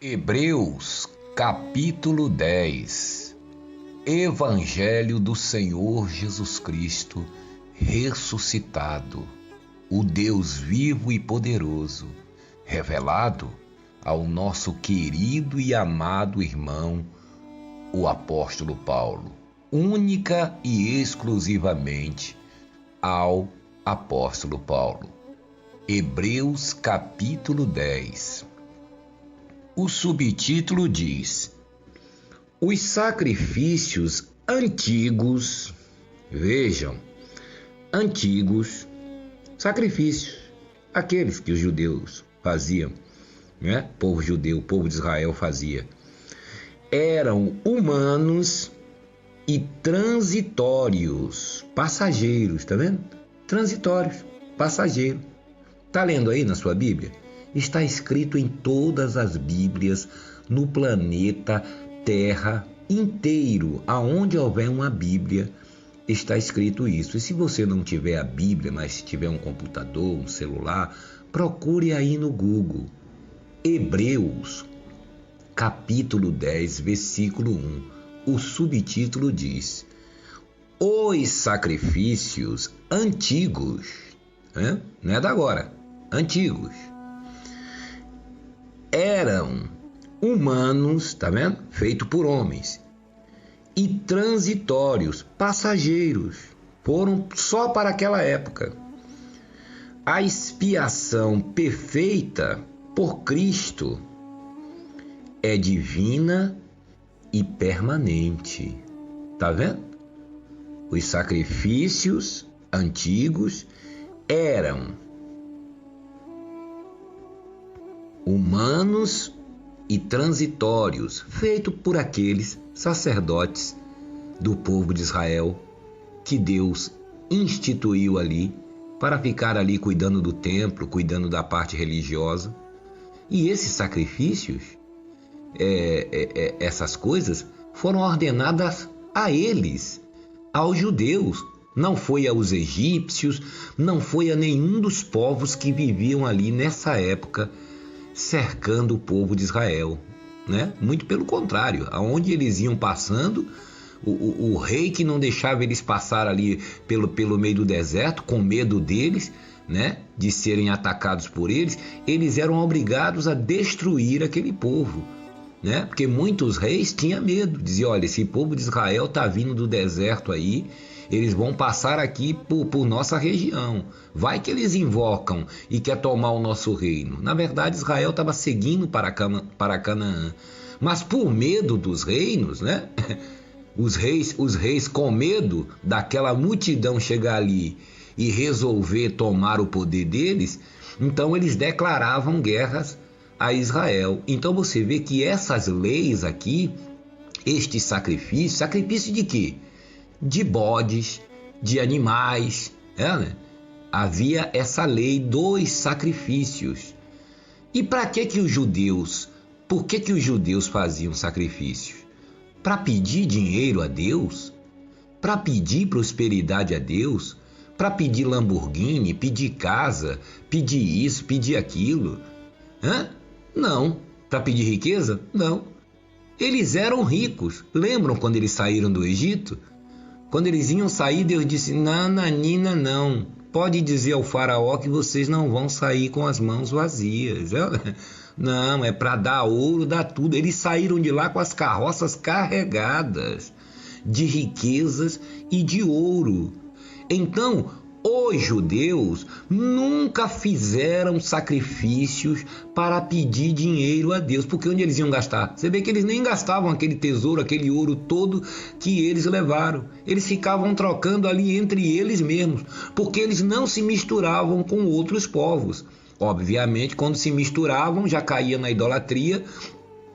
Hebreus, capítulo 10. Evangelho do Senhor Jesus Cristo, ressuscitado, o Deus vivo e poderoso, revelado ao nosso querido e amado irmão, o apóstolo Paulo, única e exclusivamente ao apóstolo Paulo. Hebreus, capítulo 10. O subtítulo diz: os sacrifícios antigos, vejam, antigos sacrifícios, aqueles que os judeus faziam, né? Povo judeu, povo de Israel fazia, eram humanos e transitórios, passageiros, tá vendo? Transitórios, passageiros. Tá lendo aí na sua Bíblia? Está escrito em todas as Bíblias no planeta Terra inteiro. Aonde houver uma Bíblia, está escrito isso. E se você não tiver a Bíblia, mas tiver um computador, um celular, procure aí no Google. Hebreus, capítulo 10, versículo 1. O subtítulo diz: os sacrifícios antigos, né? Não é da agora, antigos, eram humanos, tá vendo? Feito por homens, e transitórios, passageiros, foram só para aquela época. A expiação perfeita por Cristo é divina e permanente, tá vendo? Os sacrifícios antigos eram humanos e transitórios, feito por aqueles sacerdotes do povo de Israel que Deus instituiu ali para ficar ali cuidando do templo, cuidando da parte religiosa. E esses sacrifícios, essas coisas foram ordenadas a eles, aos judeus. Não foi aos egípcios, não foi a nenhum dos povos que viviam ali nessa época cercando o povo de Israel, né? Muito pelo contrário, aonde eles iam passando, o rei que não deixava eles passar ali pelo meio do deserto, com medo deles, né? De serem atacados por eles, eles eram obrigados a destruir aquele povo, né? Porque muitos reis tinham medo, diziam: olha, esse povo de Israel está vindo do deserto aí, eles vão passar aqui por nossa região. Vai que eles invocam e quer tomar o nosso reino. Na verdade, Israel estava seguindo para Canaã. Mas por medo dos reinos, né? Os reis com medo daquela multidão chegar ali e resolver tomar o poder deles, então eles declaravam guerras a Israel. Então você vê que essas leis aqui, estes sacrifícios, sacrifício de quê? De bodes, de animais, né? Havia essa lei dos sacrifícios. E para que os judeus, por que os judeus faziam sacrifícios? Para pedir dinheiro a Deus? Para pedir prosperidade a Deus? Para pedir Lamborghini, pedir casa, pedir isso, pedir aquilo? Hã? Não. Para pedir riqueza? Não. Eles eram ricos. Lembram quando eles saíram do Egito? Quando eles iam sair, Deus disse: nananina, não. Pode dizer ao faraó que vocês não vão sair com as mãos vazias. Não, é para dar ouro, dar tudo. Eles saíram de lá com as carroças carregadas de riquezas e de ouro. Então, os judeus nunca fizeram sacrifícios para pedir dinheiro a Deus, porque onde eles iam gastar? Você vê que eles nem gastavam aquele tesouro, aquele ouro todo que eles levaram. Eles ficavam trocando ali entre eles mesmos, porque eles não se misturavam com outros povos. Obviamente, quando se misturavam, já caía na idolatria,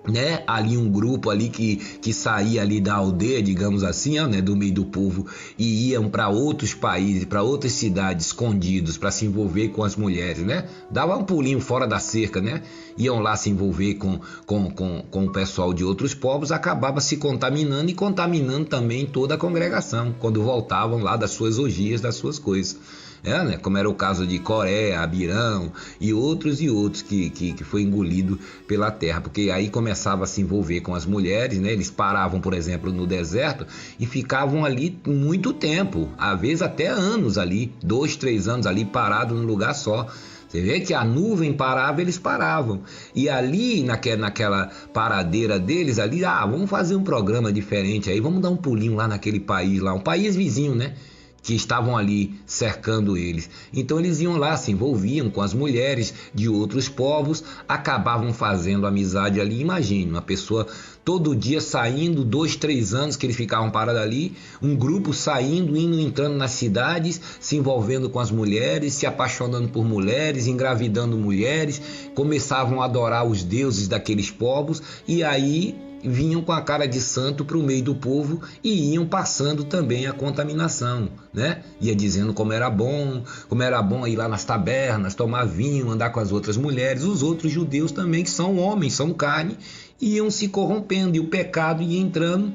né? Ali um grupo ali que saía ali da aldeia, digamos assim, né? Do meio do povo, e iam para outros países, para outras cidades escondidos para se envolver com as mulheres, né? Dava um pulinho fora da cerca, né? Iam lá se envolver com o pessoal de outros povos, acabava se contaminando e contaminando também toda a congregação quando voltavam lá das suas orgias, das suas coisas. né? Como era o caso de Coré, Abirão e outros que foi engolido pela terra, porque aí começava a se envolver com as mulheres, né? Eles paravam, por exemplo, no deserto e ficavam ali muito tempo, às vezes até anos ali, 2, 3 anos ali parado num lugar só. Você vê que a nuvem parava, eles paravam. E ali, naquela paradeira deles, ali, vamos fazer um programa diferente aí, vamos dar um pulinho lá naquele país lá, um país vizinho, né? Que estavam ali cercando eles. Então eles iam lá, se envolviam com as mulheres de outros povos, acabavam fazendo amizade ali. Imagine, uma pessoa todo dia saindo, 2, 3 anos que eles ficavam parados ali, um grupo saindo, indo, entrando nas cidades, se envolvendo com as mulheres, se apaixonando por mulheres, engravidando mulheres, começavam a adorar os deuses daqueles povos, e aí vinham com a cara de santo para o meio do povo e iam passando também a contaminação, né? Ia dizendo como era bom ir lá nas tabernas, tomar vinho, andar com as outras mulheres. Os outros judeus também, que são homens, são carne, iam se corrompendo e o pecado ia entrando.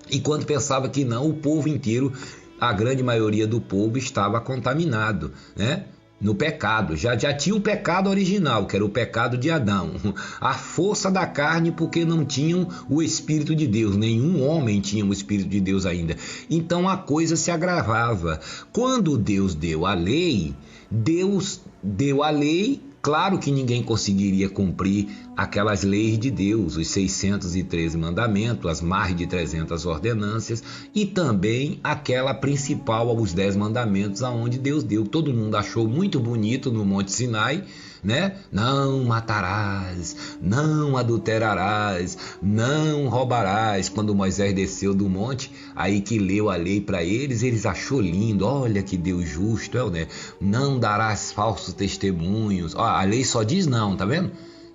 E quando pensava que não, o povo inteiro, a grande maioria do povo estava contaminado, né? No pecado, já tinha o pecado original, que era o pecado de Adão, a força da carne, porque não tinham o Espírito de Deus, nenhum homem tinha o Espírito de Deus ainda, então a coisa se agravava. Quando Deus deu a lei, claro que ninguém conseguiria cumprir aquelas leis de Deus, os 613 mandamentos, as mais de 300 ordenâncias e também aquela principal, os 10 mandamentos, aonde Deus deu. Todo mundo achou muito bonito no Monte Sinai, né? Não matarás, não adulterarás, não roubarás. Quando Moisés desceu do monte, aí que leu a lei para eles achou lindo. Olha que Deus justo, né? Não darás falsos testemunhos. A lei só diz não, tá vendo?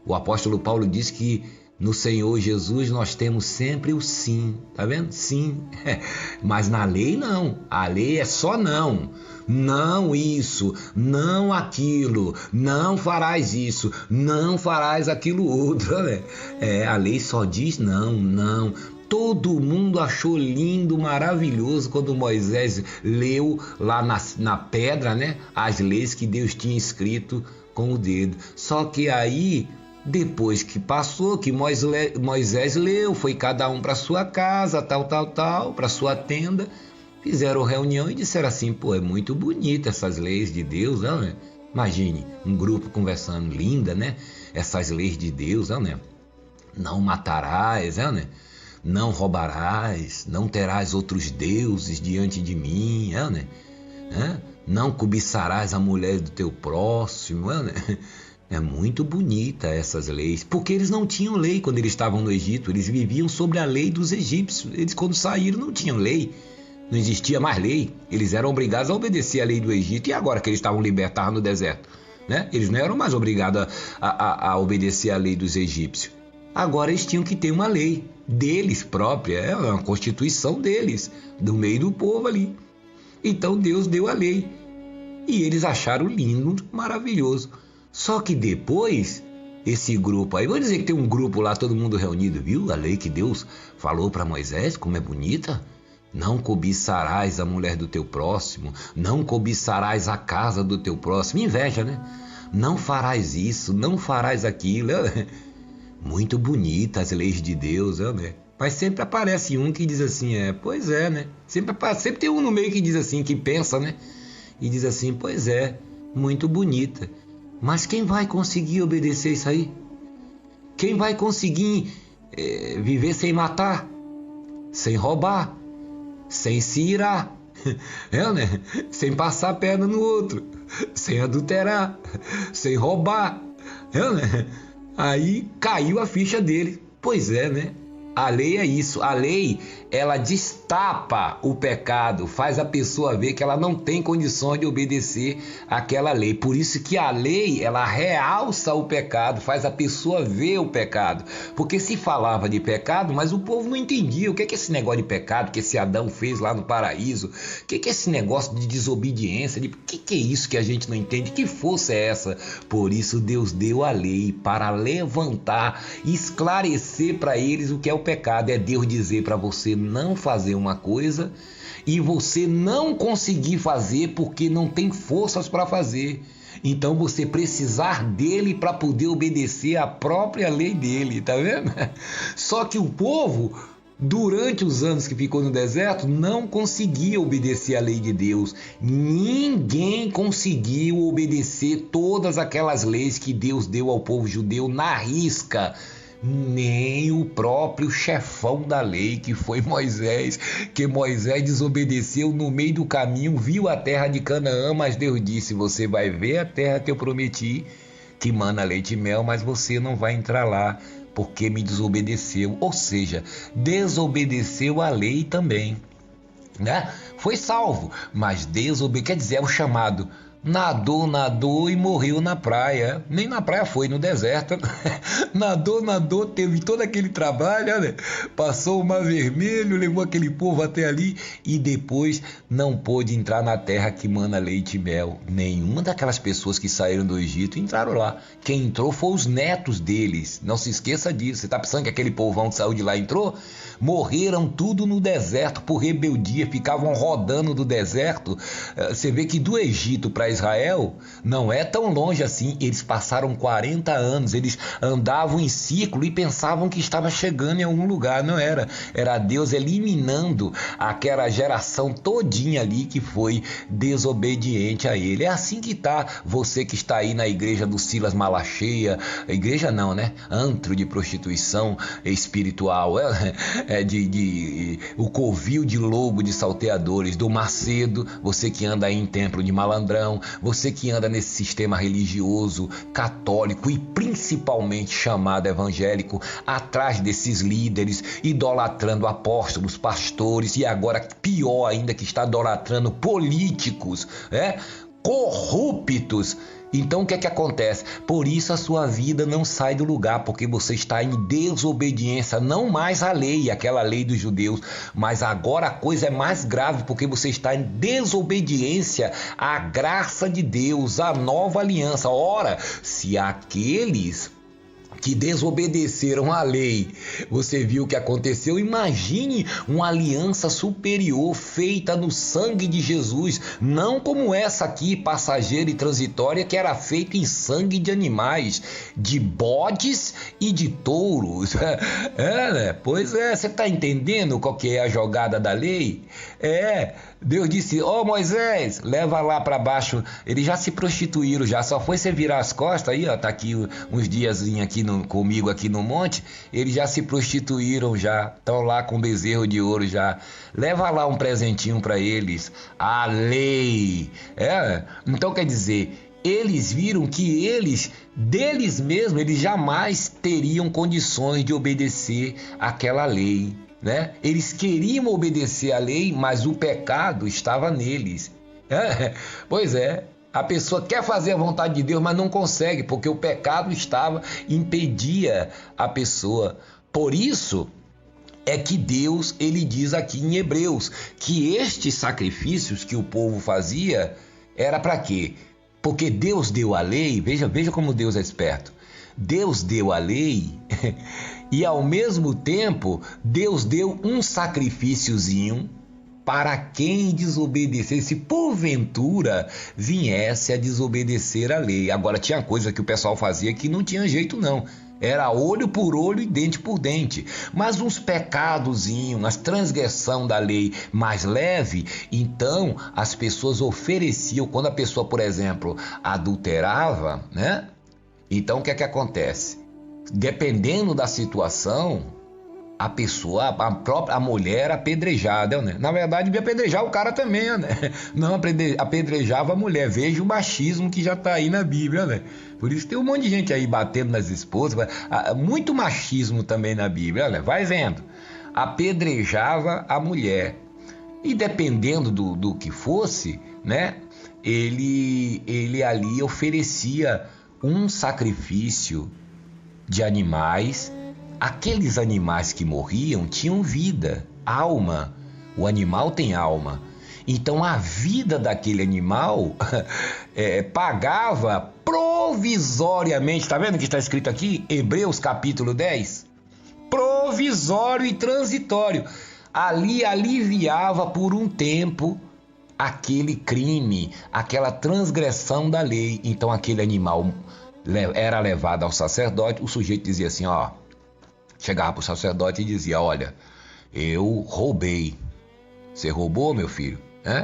O apóstolo Paulo diz que no Senhor Jesus nós temos sempre o sim, tá vendo? Sim. Mas na lei não. A lei é só não. Não isso, não aquilo, não farás isso, não farás aquilo outro, né? A lei só diz não. Todo mundo achou lindo, maravilhoso quando Moisés leu lá na pedra, né? As leis que Deus tinha escrito com o dedo. Só que aí, depois que passou, que Moisés leu, foi cada um para sua casa, tal, para sua tenda, fizeram reunião e disseram assim: pô, é muito bonita essas leis de Deus, né? Imagine, um grupo conversando, linda, né? Essas leis de Deus, né? Não matarás, né? Não roubarás, não terás outros deuses diante de mim, né? Não cobiçarás a mulher do teu próximo, né? É muito bonita essas leis, porque eles não tinham lei quando eles estavam no Egito, eles viviam sobre a lei dos egípcios. Eles, quando saíram, não tinham lei, não existia mais lei, eles eram obrigados a obedecer a lei do Egito. E agora que eles estavam libertados no deserto, né? Eles não eram mais obrigados a obedecer a lei dos egípcios. Agora eles tinham que ter uma lei deles própria, uma constituição deles, do meio do povo ali. Então Deus deu a lei e eles acharam lindo, maravilhoso. Só que depois, esse grupo aí, vou dizer que tem um grupo lá, todo mundo reunido, viu? A lei que Deus falou para Moisés, como é bonita. Não cobiçarás a mulher do teu próximo, não cobiçarás a casa do teu próximo. Inveja, né? Não farás isso, não farás aquilo. Muito bonita as leis de Deus, né? Mas sempre aparece um que diz assim, pois é, né? Sempre tem um no meio que diz assim, que pensa, né? E diz assim, pois é, muito bonita. Mas quem vai conseguir obedecer isso aí? Quem vai conseguir viver sem matar, sem roubar, sem se irar, né? Sem passar a perna no outro, sem adulterar, sem roubar, né? Aí caiu a ficha dele. Pois é, né? A lei é isso. A lei, ela destapa o pecado, faz a pessoa ver que ela não tem condições de obedecer àquela lei. Por isso que a lei, ela realça o pecado, faz a pessoa ver o pecado. Porque se falava de pecado, mas o povo não entendia. O que é esse negócio de pecado que esse Adão fez lá no paraíso? O que é esse negócio de desobediência? O que é isso que a gente não entende? Que força é essa? Por isso Deus deu a lei para levantar, esclarecer para eles o que é o pecado. É Deus dizer para você: não fazer uma coisa e você não conseguir fazer porque não tem forças para fazer. Então você precisar dele para poder obedecer à própria lei dele, tá vendo? Só que o povo, durante os anos que ficou no deserto, não conseguia obedecer à lei de Deus. Ninguém conseguiu obedecer todas aquelas leis que Deus deu ao povo judeu na risca. Nem o próprio chefão da lei, que foi Moisés, que Moisés desobedeceu no meio do caminho, viu a terra de Canaã, mas Deus disse: você vai ver a terra que eu prometi, que mana leite e mel, mas você não vai entrar lá, porque me desobedeceu. Ou seja, desobedeceu a lei também, né? Foi salvo, mas desobedeceu, quer dizer, é o chamado. Nadou e morreu na praia. Nem na praia foi, no deserto. Nadou, teve todo aquele trabalho, né? Passou o Mar Vermelho, levou aquele povo até ali e depois não pôde entrar na terra que mana leite e mel. Nenhuma daquelas pessoas que saíram do Egito entraram lá. Quem entrou foi os netos deles. Não se esqueça disso. Você tá pensando que aquele povão que saiu de lá entrou? Morreram tudo no deserto por rebeldia, ficavam rodando do deserto. Você vê que do Egito para Israel não é tão longe assim. Eles passaram 40 anos, eles andavam em ciclo e pensavam que estava chegando em algum lugar. Não era, era Deus eliminando aquela geração todinha ali que foi desobediente a ele. É assim que tá você que está aí na igreja do Silas Malacheia, igreja não, né? Antro de prostituição espiritual, o covil de lobo de salteadores, do Macedo, você que anda aí em templo de malandrão, você que anda nesse sistema religioso católico e principalmente chamado evangélico, atrás desses líderes, idolatrando apóstolos, pastores e agora pior ainda que está idolatrando políticos, corruptos. Então o que é que acontece? Por isso a sua vida não sai do lugar, porque você está em desobediência, não mais à lei, aquela lei dos judeus, mas agora a coisa é mais grave, porque você está em desobediência à graça de Deus, à nova aliança. Ora, se aqueles que desobedeceram à lei, você viu o que aconteceu? Imagine uma aliança superior feita no sangue de Jesus, não como essa aqui, passageira e transitória, que era feita em sangue de animais, de bodes e de touros. Né? Pois é, você está entendendo qual que é a jogada da lei? Deus disse: Moisés, leva lá para baixo. Eles já se prostituíram, já só foi você virar as costas aí, ó, tá aqui uns diazinhos aqui comigo aqui no monte, eles já se prostituíram, já estão lá com bezerro de ouro já. Leva lá um presentinho para eles, a lei. Então quer dizer, eles viram que deles mesmos, eles jamais teriam condições de obedecer àquela lei. Né? Eles queriam obedecer à lei, mas o pecado estava neles. Pois é, a pessoa quer fazer a vontade de Deus, mas não consegue, porque o pecado impedia a pessoa. Por isso é que Deus, ele diz aqui em Hebreus, que estes sacrifícios que o povo fazia, era para quê? Porque Deus deu a lei, veja como Deus é esperto. Deus deu a lei e ao mesmo tempo Deus deu um sacrifíciozinho para quem desobedecesse, porventura viesse a desobedecer a lei. Agora tinha coisa que o pessoal fazia que não tinha jeito não. Era olho por olho e dente por dente. Mas uns pecadozinhos, umas transgressão da lei mais leve, então as pessoas ofereciam, quando a pessoa, por exemplo, adulterava, né? Então o que é que acontece? Dependendo da situação, a pessoa, a mulher era apedrejada, né? Na verdade, devia apedrejar o cara também, né? Não apedrejava a mulher. Veja o machismo que já está aí na Bíblia, né? Por isso tem um monte de gente aí batendo nas esposas. Muito machismo também na Bíblia, né? Vai vendo. Apedrejava a mulher. E dependendo do que fosse, né? Ele ali oferecia um sacrifício de animais. Aqueles animais que morriam tinham vida, alma. O animal tem alma. Então a vida daquele animal pagava provisoriamente. Está vendo o que está escrito aqui? Hebreus capítulo 10. Provisório e transitório. ali aliviava por um tempo aquele crime, aquela transgressão da lei. Então aquele animal era levado ao sacerdote, o sujeito dizia assim, ó, chegava para o sacerdote e dizia, olha, eu roubei. Você roubou, meu filho?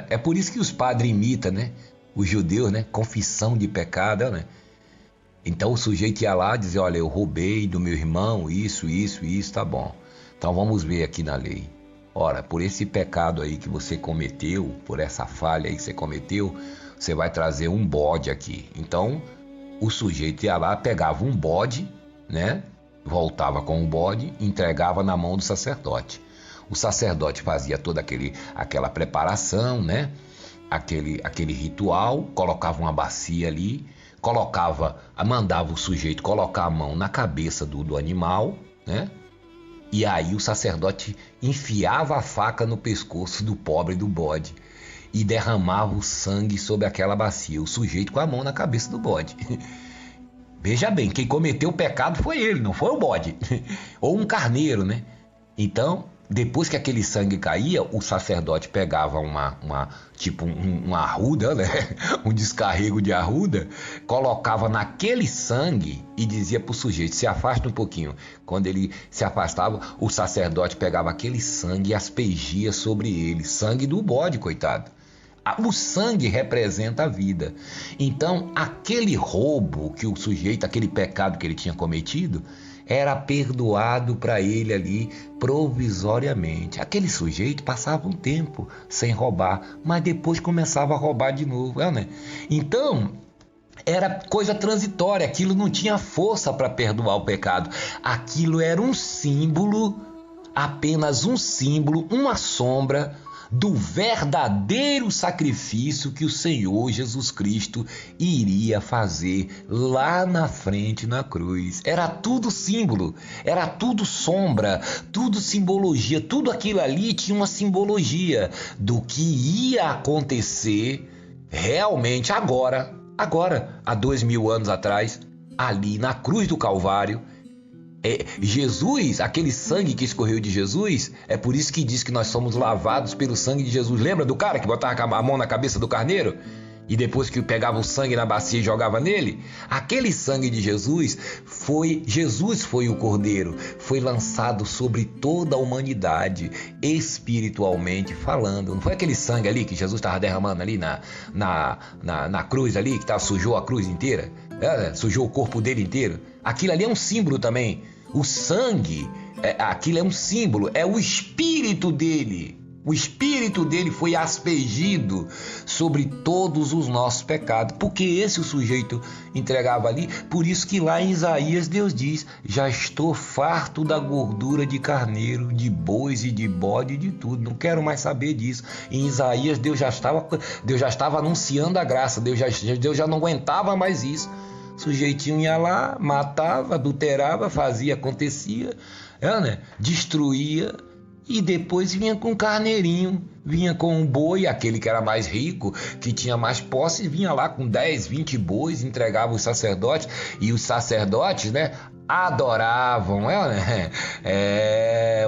É por isso que os padres imitam, né? Os judeus, né? Confissão de pecado, né? Então o sujeito ia lá e dizia, olha, eu roubei do meu irmão, isso, tá bom. Então vamos ver aqui na lei. Ora, por esse pecado aí que você cometeu, por essa falha aí que você cometeu, você vai trazer um bode aqui. Então o sujeito ia lá, pegava um bode, né? Voltava com o bode, entregava na mão do sacerdote. O sacerdote fazia toda aquela preparação, né? Aquele ritual, colocava uma bacia ali, mandava o sujeito colocar a mão na cabeça do animal, né? E aí o sacerdote enfiava a faca no pescoço do pobre do bode e derramava o sangue sobre aquela bacia, o sujeito com a mão na cabeça do bode. Veja bem, quem cometeu o pecado foi ele, não foi o bode. Ou um carneiro, né? Então, depois que aquele sangue caía, o sacerdote pegava uma arruda, né? Um descarrego de arruda, colocava naquele sangue e dizia para o sujeito, se afasta um pouquinho. Quando ele se afastava, o sacerdote pegava aquele sangue e aspergia sobre ele, sangue do bode, coitado. O sangue representa a vida. Então, aquele roubo que o sujeito, aquele pecado que ele tinha cometido, era perdoado para ele ali provisoriamente. Aquele sujeito passava um tempo sem roubar, mas depois começava a roubar de novo, né? Então, era coisa transitória, aquilo não tinha força para perdoar o pecado. Aquilo era um símbolo, apenas um símbolo, uma sombra do verdadeiro sacrifício que o Senhor Jesus Cristo iria fazer lá na frente na cruz. Era tudo símbolo, era tudo sombra, tudo simbologia, tudo aquilo ali tinha uma simbologia do que ia acontecer realmente agora, há 2000 anos atrás, ali na cruz do Calvário. Jesus, aquele sangue que escorreu de Jesus, é por isso que diz que nós somos lavados pelo sangue de Jesus. Lembra do cara que botava a mão na cabeça do carneiro? E depois que pegava o sangue na bacia e jogava nele? Aquele sangue de Jesus foi o Cordeiro, foi lançado sobre toda a humanidade, espiritualmente falando. Não foi aquele sangue ali que Jesus estava derramando ali na cruz ali, que sujou a cruz inteira? Sujou o corpo dele inteiro? Aquilo ali é um símbolo também. O sangue, aquilo é um símbolo, é o espírito dele. O espírito dele foi aspergido sobre todos os nossos pecados, porque esse o sujeito entregava ali. Por isso que lá em Isaías Deus diz, já estou farto da gordura de carneiro, de bois e de bode e de tudo, não quero mais saber disso. Em Isaías Deus já estava anunciando a graça, Deus já não aguentava mais isso. O sujeitinho ia lá, matava, adulterava, fazia, acontecia, né? Destruía. E depois vinha com o carneirinho, vinha com um boi, aquele que era mais rico, que tinha mais posse, vinha lá com 10, 20 bois, entregava os sacerdotes, e os sacerdotes, né, adoravam, né?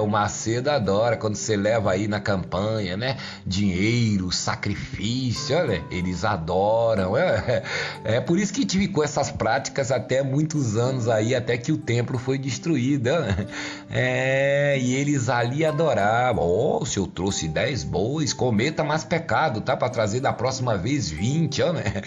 O Macedo adora quando você leva aí na campanha, né, dinheiro, sacrifício, olha, eles adoram, é por isso que ficou essas práticas até muitos anos aí, até que o templo foi destruído, e eles ali adoravam. Se eu trouxe 10 bois, cometa mais pecado, tá, para trazer da próxima vez 20, né?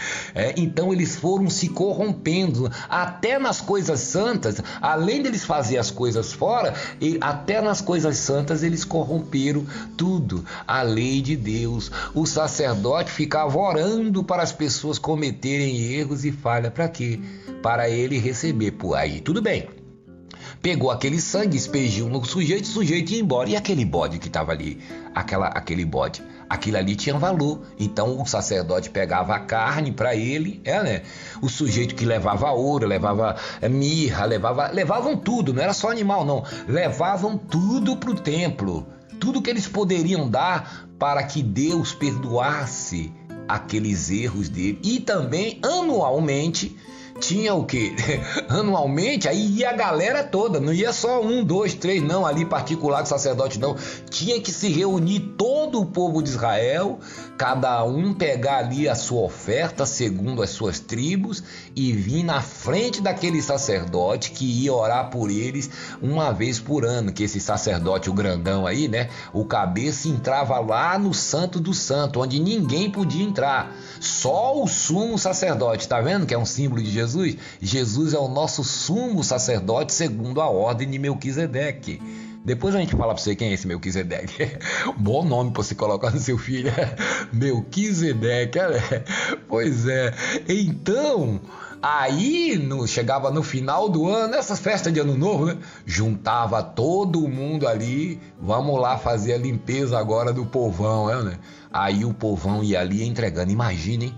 Então eles foram se corrompendo até nas coisas santas. Além deles fazer as coisas fora, até nas coisas santas eles corromperam tudo. A lei de Deus. O sacerdote ficava orando para as pessoas cometerem erros e falhas. Para quê? Para ele receber. Por aí, tudo bem. Pegou aquele sangue, espegiu no sujeito, o sujeito ia embora. E aquele bode que estava ali? Aquele bode. Aquilo ali tinha valor. Então o sacerdote pegava a carne para ele, né? O sujeito que levava ouro, levava mirra, levavam tudo, não era só animal, não. Levavam tudo para o templo. Tudo que eles poderiam dar para que Deus perdoasse aqueles erros dele. E também, anualmente, tinha o quê? Anualmente, aí ia a galera toda, não ia só 1, 2, 3, não, ali particular do sacerdote, não. Tinha que se reunir todo o povo de Israel, cada um pegar ali a sua oferta segundo as suas tribos e vir na frente daquele sacerdote que ia orar por eles uma vez por ano, que esse sacerdote, o grandão aí, né, o cabeça entrava lá no Santo do Santo, onde ninguém podia entrar, só o sumo sacerdote, tá vendo que é um símbolo de Jesus? Jesus é o nosso sumo sacerdote segundo a ordem de Melquisedeque. Depois a gente fala pra você quem é esse Melquisedeque. Bom nome pra você colocar no seu filho. Melquisedeque. Pois é. Então, aí chegava no final do ano, essa festa de ano novo, né? Juntava todo mundo ali. Vamos lá fazer a limpeza agora do povão, né? Aí o povão ia ali entregando. Imaginem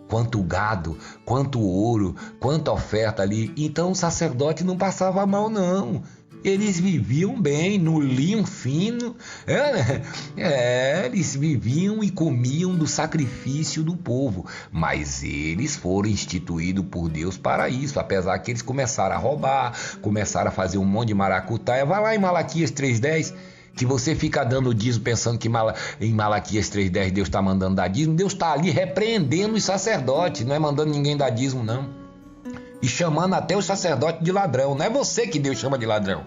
quanto gado, quanto ouro, quanta oferta ali. Então o sacerdote não passava mal, não. Eles viviam bem, no linho fino. Eles viviam e comiam do sacrifício do povo. Mas eles foram instituídos por Deus para isso. Apesar que eles começaram a roubar, começaram a fazer um monte de maracutaia. Vai lá em Malaquias 3:10. Que você fica dando dízimo pensando que em Malaquias 3:10 Deus está mandando dar dízimo. Deus está ali repreendendo os sacerdotes, não é mandando ninguém dar dízimo, não. E chamando até os sacerdotes de ladrão. Não é você que Deus chama de ladrão.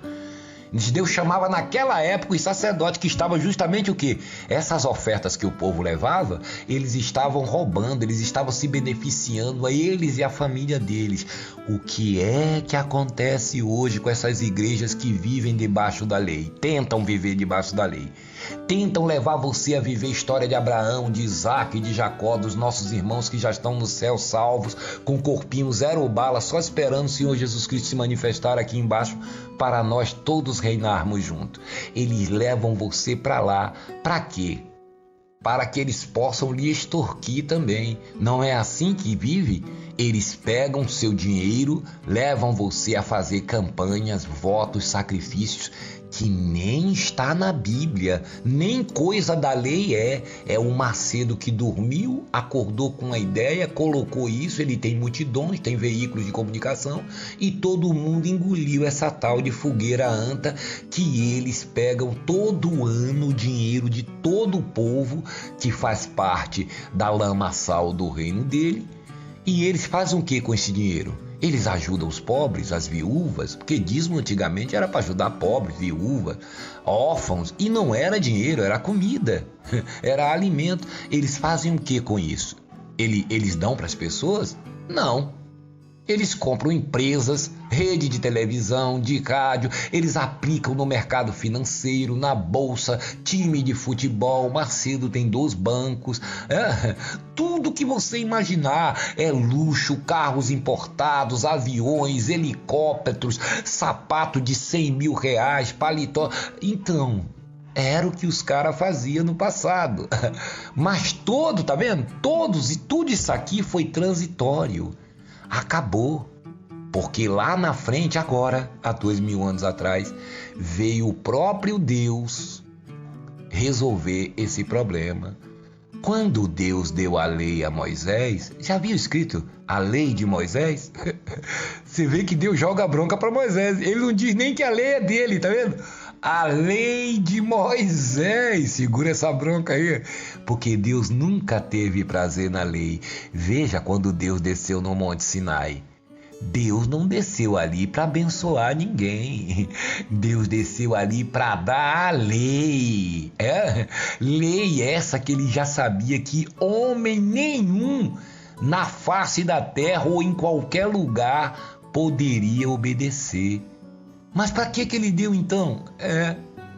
Deus chamava naquela época os sacerdotes que estavam justamente o quê? Essas ofertas que o povo levava, eles estavam roubando, eles estavam se beneficiando a eles e a família deles. O que é que acontece hoje com essas igrejas que vivem debaixo da lei? Tentam viver debaixo da lei. Tentam levar você a viver a história de Abraão, de Isaac e de Jacó, dos nossos irmãos que já estão no céu salvos, com corpinho zero bala, só esperando o Senhor Jesus Cristo se manifestar aqui embaixo para nós todos reinarmos juntos. Eles levam você para lá. Para quê? Para que eles possam lhe extorquir também. Não é assim que vive? Eles pegam seu dinheiro, levam você a fazer campanhas, votos, sacrifícios que nem está na Bíblia, nem coisa da lei é o Macedo que dormiu, acordou com a ideia, colocou isso, ele tem multidões, tem veículos de comunicação e todo mundo engoliu essa tal de fogueira anta que eles pegam todo ano o dinheiro de todo o povo que faz parte da lamaçal do reino dele e eles fazem o que com esse dinheiro? Eles ajudam os pobres, as viúvas, porque dízimo antigamente era para ajudar pobres, viúvas, órfãos, e não era dinheiro, era comida, era alimento. Eles fazem o que com isso? Eles dão para as pessoas? Não. Eles compram empresas, rede de televisão, de rádio, eles aplicam no mercado financeiro, na bolsa, time de futebol, Macedo tem 2 bancos, tudo que você imaginar é luxo, carros importados, aviões, helicópteros, sapato de 100 mil reais, paletó. Então, era o que os caras faziam no passado. Mas tá vendo? Todos e tudo isso aqui foi transitório. Acabou, porque lá na frente agora, há 2000 anos atrás, veio o próprio Deus resolver esse problema. Quando Deus deu a lei a Moisés, já havia escrito a lei de Moisés? Você vê que Deus joga a bronca para Moisés, ele não diz nem que a lei é dele, tá vendo? A lei de Moisés, segura essa bronca aí, porque Deus nunca teve prazer na lei. Veja quando Deus desceu no Monte Sinai. Deus não desceu ali para abençoar ninguém. Deus desceu ali para dar a lei. Lei essa que ele já sabia que homem nenhum na face da terra ou em qualquer lugar poderia obedecer. Mas para que ele deu então?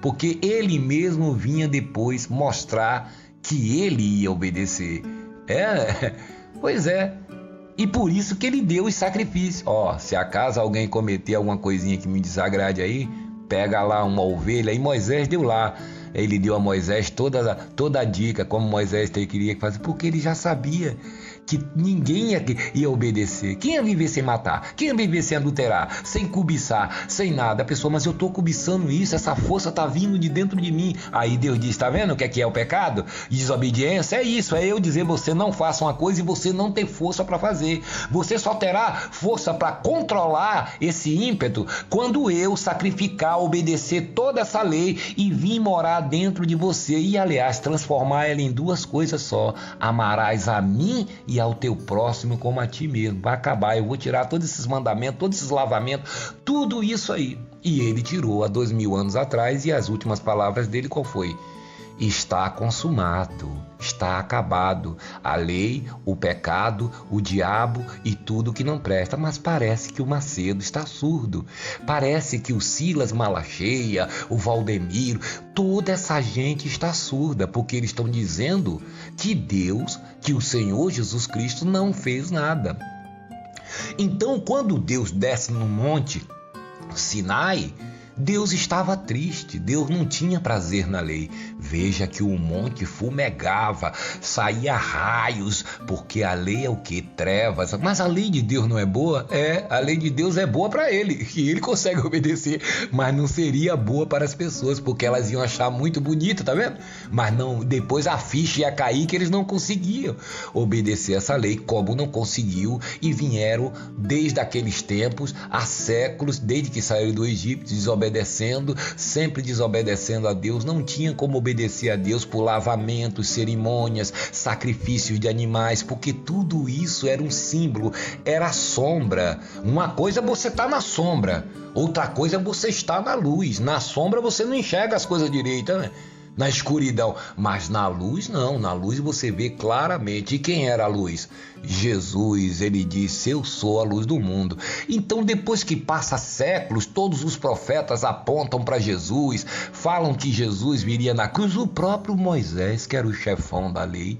Porque ele mesmo vinha depois mostrar que ele ia obedecer. Pois é. E por isso que ele deu os sacrifícios. Se acaso alguém cometer alguma coisinha que me desagrade aí, pega lá uma ovelha. E Moisés deu lá. Ele deu a Moisés toda a dica, como Moisés queria fazer, porque ele já sabia que ninguém ia obedecer. Quem ia viver sem matar? Quem ia viver sem adulterar? Sem cobiçar? Sem nada? A pessoa, mas eu estou cobiçando isso, essa força está vindo de dentro de mim. Aí Deus diz, está vendo o que é o pecado? Desobediência é isso, é eu dizer você não faça uma coisa e você não ter força para fazer. Você só terá força para controlar esse ímpeto quando eu sacrificar, obedecer toda essa lei e vir morar dentro de você e, aliás, transformar ela em duas coisas só. Amarás a mim e ao teu próximo como a ti mesmo. Vai acabar, eu vou tirar todos esses mandamentos, todos esses lavamentos, tudo isso aí. E ele tirou há 2000 anos atrás, e as últimas palavras dele qual foi? Está consumado, está acabado. A lei, o pecado, o diabo e tudo que não presta. Mas parece que o Macedo está surdo. Parece que o Silas Malacheia, o Valdemiro, toda essa gente está surda, porque eles estão dizendo que Deus, que o Senhor Jesus Cristo não fez nada. Então, quando Deus desce no monte Sinai, Deus estava triste, Deus não tinha prazer na lei. Veja que o monte fumegava, saía raios, porque a lei é o que? Trevas. Mas a lei de Deus não é boa? A lei de Deus é boa para ele, que ele consegue obedecer, mas não seria boa para as pessoas, porque elas iam achar muito bonito, tá vendo? Mas não, depois a ficha ia cair que eles não conseguiam obedecer essa lei, como não conseguiu, e vieram desde aqueles tempos, há séculos, desde que saíram do Egito, desobedecendo, sempre desobedecendo a Deus, não tinha como obedecer a Deus por lavamentos, cerimônias, sacrifícios de animais, porque tudo isso era um símbolo, era sombra. Uma coisa é você estar na sombra, outra coisa é você estar na luz. Na sombra você não enxerga as coisas direito, né? Na escuridão, mas na luz não, na luz você vê claramente. E quem era a luz? Jesus, ele disse, eu sou a luz do mundo. Então depois que passa séculos, todos os profetas apontam para Jesus, falam que Jesus viria na cruz. O próprio Moisés, que era o chefão da lei,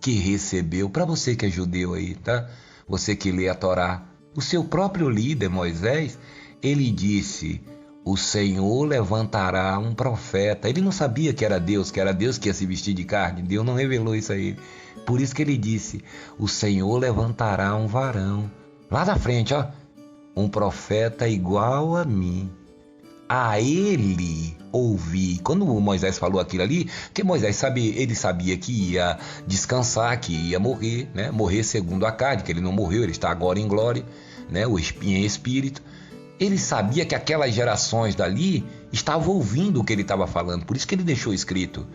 que recebeu, para você que é judeu aí, tá? Você que lê a Torá, o seu próprio líder Moisés, ele disse, o Senhor levantará um profeta. Ele não sabia que era Deus que ia se vestir de carne. Deus não revelou isso a ele. Por isso que ele disse, o Senhor levantará um varão. Lá na frente, ó, um profeta igual a mim. A ele ouvi. Quando Moisés falou aquilo ali, que Moisés sabia, ele sabia que ia descansar, que ia morrer, né? Morrer segundo a carne, que ele não morreu, ele está agora em glória, né? Em espírito. Ele sabia que aquelas gerações dali estavam ouvindo o que ele estava falando, por isso que ele deixou escrito,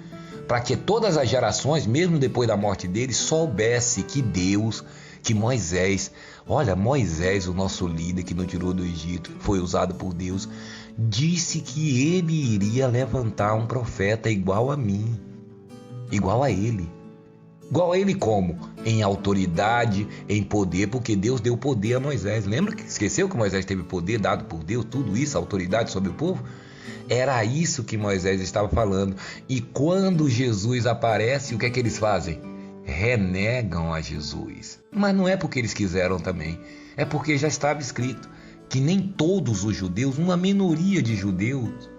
para que todas as gerações, mesmo depois da morte dele, soubesse que Deus, que Moisés, olha, Moisés, o nosso líder que nos tirou do Egito, foi usado por Deus, disse que ele iria levantar um profeta igual a mim, igual a ele. Igual a ele como? Em autoridade, em poder, porque Deus deu poder a Moisés. Lembra que esqueceu que Moisés teve poder dado por Deus, tudo isso, autoridade sobre o povo? Era isso que Moisés estava falando. E quando Jesus aparece, o que é que eles fazem? Renegam a Jesus. Mas não é porque eles quiseram também, é porque já estava escrito que nem todos os judeus, uma minoria de judeus,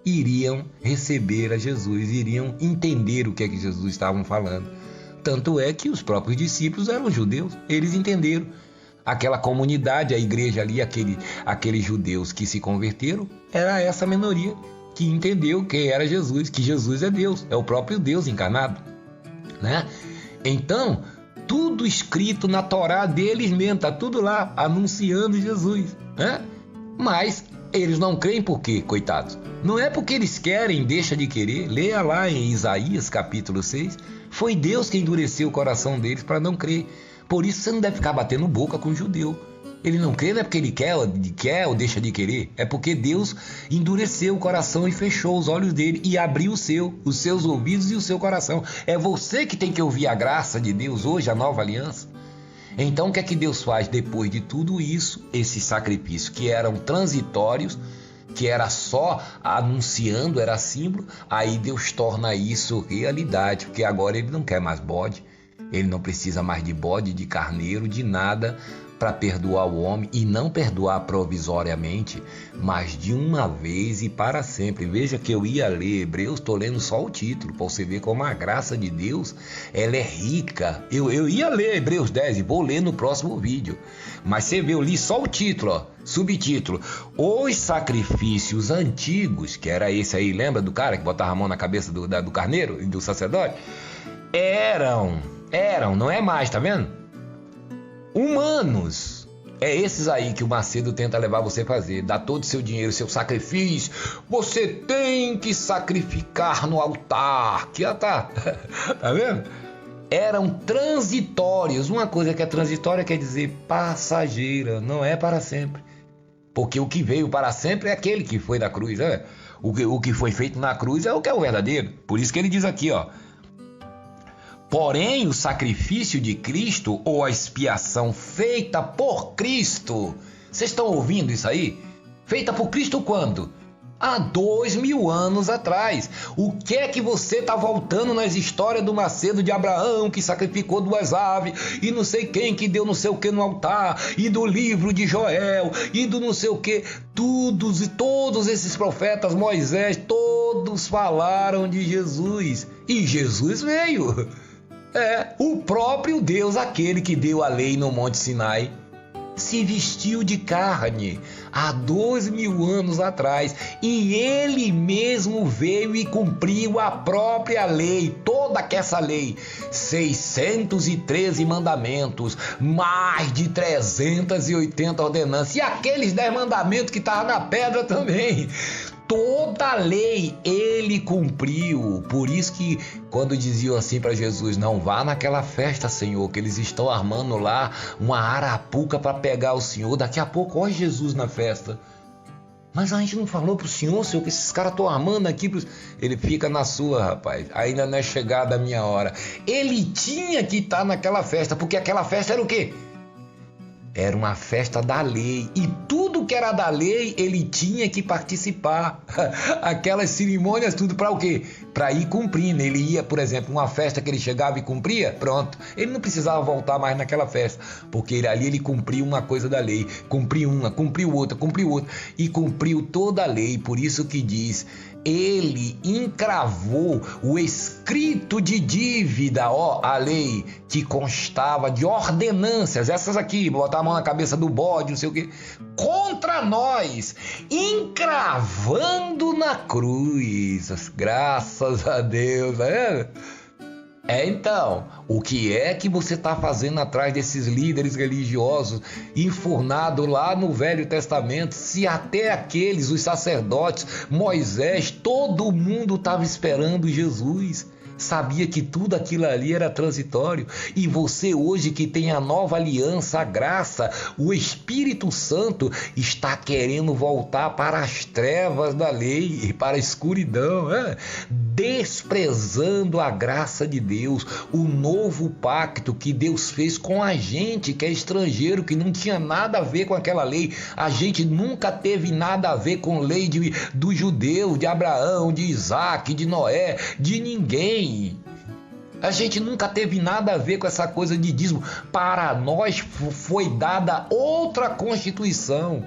iriam receber a Jesus, iriam entender o que é que Jesus estava falando. Tanto é que os próprios discípulos eram judeus, eles entenderam. Aquela comunidade, a igreja ali, aqueles judeus que se converteram, era essa minoria que entendeu quem era Jesus, que Jesus é Deus, é o próprio Deus encarnado, né? Então, tudo escrito na Torá deles mesmo, está tudo lá, anunciando Jesus, né? Mas eles não creem por quê, coitados? Não é porque eles querem, deixa de querer. Leia lá em Isaías capítulo 6. Foi Deus que endureceu o coração deles para não crer. Por isso você não deve ficar batendo boca com o judeu. Ele não crê não é porque ele quer ou deixa de querer. É porque Deus endureceu o coração e fechou os olhos dele e abriu os seus ouvidos e o seu coração. É você que tem que ouvir a graça de Deus hoje, a nova aliança. Então o que é que Deus faz depois de tudo isso? Esses sacrifícios que eram transitórios, que era só anunciando, era símbolo, aí Deus torna isso realidade, porque agora ele não quer mais bode, Ele não precisa mais de bode, de carneiro, de nada para perdoar o homem, e não perdoar provisoriamente, mas de uma vez e para sempre. Veja que eu ia ler Hebreus, estou lendo só o título, para você ver como a graça de Deus, ela é rica. Eu ia ler Hebreus 10 e vou ler no próximo vídeo, mas você vê, eu li só o título, ó, subtítulo: os sacrifícios antigos, que era esse aí, lembra do cara que botava a mão na cabeça do carneiro e do sacerdote? Eram, não é mais, tá vendo? Humanos. É esses aí que o Macedo tenta levar você a fazer. Dá todo o seu dinheiro, seu sacrifício. Você tem que sacrificar no altar. Que tá vendo? Eram transitórios. Uma coisa que é transitória quer dizer passageira, não é para sempre. Porque o que veio para sempre é aquele que foi na cruz, né? O que foi feito na cruz é o que é o verdadeiro. Por isso que ele diz aqui, ó: porém, o sacrifício de Cristo, ou a expiação feita por Cristo, vocês estão ouvindo isso aí? Feita por Cristo quando? Há 2000 anos atrás. O que é que você está voltando nas histórias do Macedo de Abraão, que sacrificou 2 aves, e não sei quem que deu não sei o que no altar, e do livro de Joel, e do não sei o que, todos esses profetas, Moisés, todos falaram de Jesus, e Jesus veio. O próprio Deus, aquele que deu a lei no Monte Sinai, se vestiu de carne há 2000 anos atrás, e ele mesmo veio e cumpriu a própria lei, toda essa lei, 613 mandamentos, mais de 380 ordenanças, e aqueles 10 mandamentos que estavam na pedra também. Toda a lei ele cumpriu. Por isso que quando diziam assim para Jesus: não vá naquela festa, Senhor, que eles estão armando lá uma arapuca para pegar o Senhor. Daqui a pouco, olha Jesus na festa. Mas a gente não falou pro Senhor, que esses caras estão armando aqui. Ele fica na sua, rapaz. Ainda não é chegada a minha hora. Ele tinha que estar naquela festa, porque aquela festa era o quê? Era uma festa da lei, e tudo que era da lei ele tinha que participar. Aquelas cerimônias, tudo para o quê? Para ir cumprindo. Ele ia, por exemplo, uma festa que ele chegava e cumpria, pronto. Ele não precisava voltar mais naquela festa, porque ali ele cumpriu uma coisa da lei, cumpriu uma, cumpriu outra, e cumpriu toda a lei. Por isso que diz: ele encravou o escrito de dívida, a lei que constava de ordenâncias, essas aqui, botar a mão na cabeça do bode, não sei o que, contra nós, encravando na cruz. Graças a Deus, né? Então, o que é que você está fazendo atrás desses líderes religiosos enfurnados lá no Velho Testamento, se até aqueles, os sacerdotes, Moisés, todo mundo estava esperando Jesus? Sabia que tudo aquilo ali era transitório, e você hoje que tem a nova aliança, a graça, o Espírito Santo está querendo voltar para as trevas da lei, para a escuridão, desprezando a graça de Deus, o novo pacto que Deus fez com a gente que é estrangeiro, que não tinha nada a ver com aquela lei. A gente nunca teve nada a ver com a lei do judeu, de Abraão, de Isaac, de Noé, de ninguém. A gente nunca teve nada a ver com essa coisa de dízimo. Para nós foi dada outra Constituição,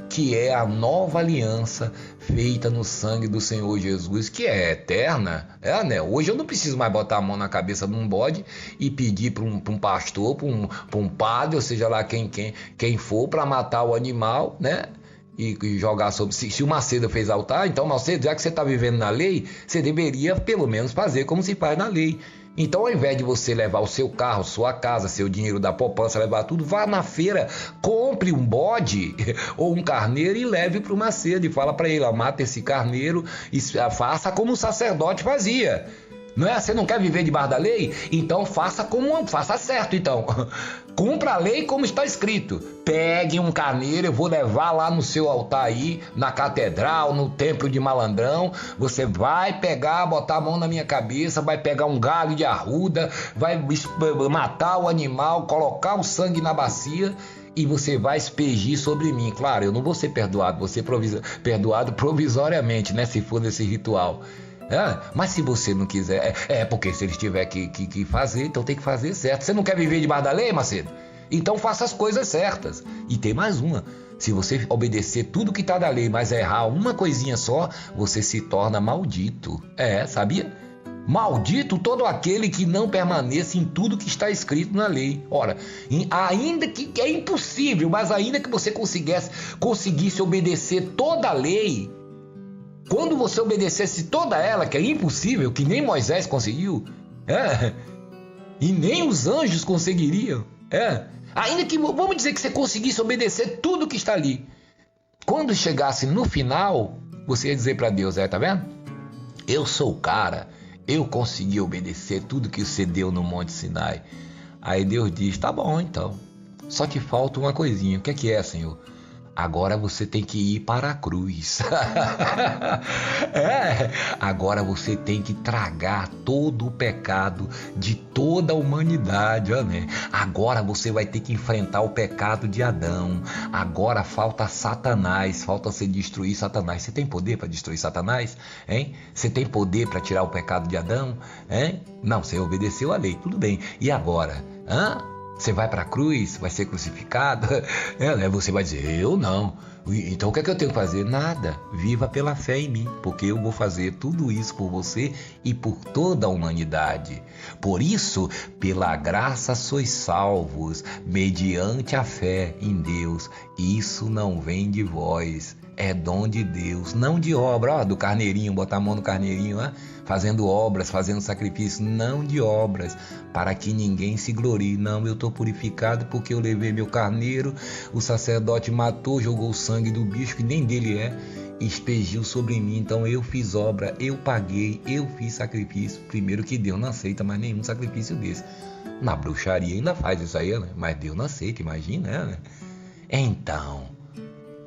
que é a nova aliança feita no sangue do Senhor Jesus, que é eterna. Né? Hoje eu não preciso mais botar a mão na cabeça de um bode e pedir para um pastor, para um padre, ou seja lá quem for, para matar o animal, né? E jogar sobre... Se o Macedo fez altar, então, Macedo, já que você está vivendo na lei, você deveria pelo menos fazer como se faz na lei. Então, ao invés de você levar o seu carro, sua casa, seu dinheiro da poupança, levar tudo, vá na feira, compre um bode ou um carneiro e leve para o Macedo e fala para ele: mata esse carneiro e faça como o sacerdote fazia. Não é? Você não quer viver debaixo da lei? Então faça certo, então. Cumpra a lei como está escrito. Pegue um carneiro, eu vou levar lá no seu altar aí, na catedral, no templo de Malandrão. Você vai pegar, botar a mão na minha cabeça, vai pegar um galho de arruda, vai matar o animal, colocar o sangue na bacia e você vai aspergir sobre mim. Claro, eu não vou ser perdoado, vou ser perdoado provisoriamente, né? Se for desse ritual. Mas se você não quiser, porque se eles tiver que fazer, então tem que fazer certo. Você não quer viver debaixo da lei, Macedo? Então faça as coisas certas. E tem mais uma. Se você obedecer tudo que está da lei, mas errar uma coisinha só, você se torna maldito. Sabia? Maldito todo aquele que não permaneça em tudo que está escrito na lei. Ora, ainda que é impossível, mas ainda que você conseguisse obedecer toda a lei, quando você obedecesse toda ela, que é impossível, que nem Moisés conseguiu, e nem os anjos conseguiriam, ainda que, vamos dizer que você conseguisse obedecer tudo que está ali, quando chegasse no final, você ia dizer para Deus, tá vendo? Eu sou o cara, eu consegui obedecer tudo que você deu no Monte Sinai. Aí Deus diz, tá bom então, só que falta uma coisinha. O que é, Senhor? Agora você tem que ir para a cruz. Agora você tem que tragar todo o pecado de toda a humanidade. Agora você vai ter que enfrentar o pecado de Adão. Agora falta Satanás, falta você destruir Satanás. Você tem poder para destruir Satanás? Você tem poder para tirar o pecado de Adão? Não, você obedeceu a lei, tudo bem. E agora? Você vai para a cruz, vai ser crucificado, você vai dizer, eu não. Então o que é que eu tenho que fazer? Nada, viva pela fé em mim, porque eu vou fazer tudo isso por você e por toda a humanidade. Por isso, pela graça sois salvos, mediante a fé em Deus. Isso não vem de vós, é dom de Deus, não de obra, do carneirinho, botar a mão no carneirinho, fazendo obras, fazendo sacrifício, não de obras, para que ninguém se glorie. Não, eu estou purificado porque eu levei meu carneiro, o sacerdote matou, jogou o sangue do bicho, que nem dele e expeliu sobre mim. Então eu fiz obra, eu paguei, eu fiz sacrifício. Primeiro que Deus não aceita mais nenhum sacrifício desse. Na bruxaria ainda faz isso aí, mas Deus não aceita, imagina. Então,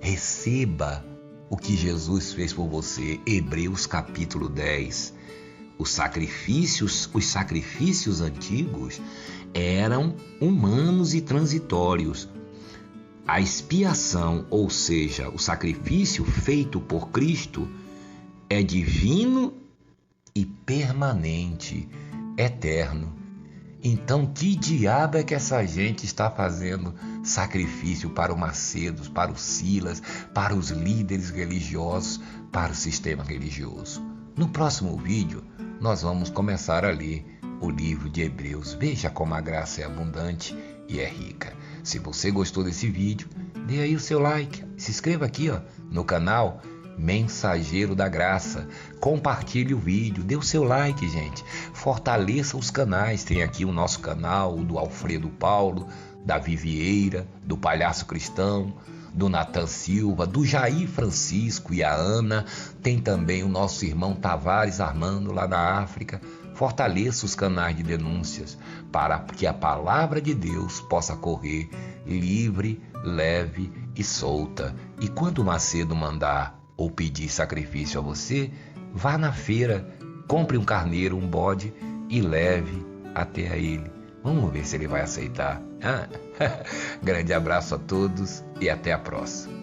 receba o que Jesus fez por você. Hebreus capítulo 10. Os sacrifícios antigos eram humanos e transitórios. A expiação, ou seja, o sacrifício feito por Cristo, é divino e permanente, eterno. Então, que diabo é que essa gente está fazendo sacrifício para o Macedos, para o Silas, para os líderes religiosos, para o sistema religioso? No próximo vídeo, nós vamos começar a ler o livro de Hebreus. Veja como a graça é abundante e é rica. Se você gostou desse vídeo, dê aí o seu like. Se inscreva aqui no canal Mensageiro da Graça. Compartilhe o vídeo, dê o seu like, gente. Fortaleça os canais. Tem aqui o nosso canal, o do Alfredo Paulo, da Vivieira, do Palhaço Cristão, do Natan Silva, do Jair Francisco e a Ana. Tem também o nosso irmão Tavares Armando lá na África. Fortaleça os canais de denúncias para que a palavra de Deus possa correr livre, leve e solta. E quando o Macedo mandar ou pedir sacrifício a você, vá na feira, compre um carneiro, um bode e leve até a ele. Vamos ver se ele vai aceitar. Grande abraço a todos e até a próxima.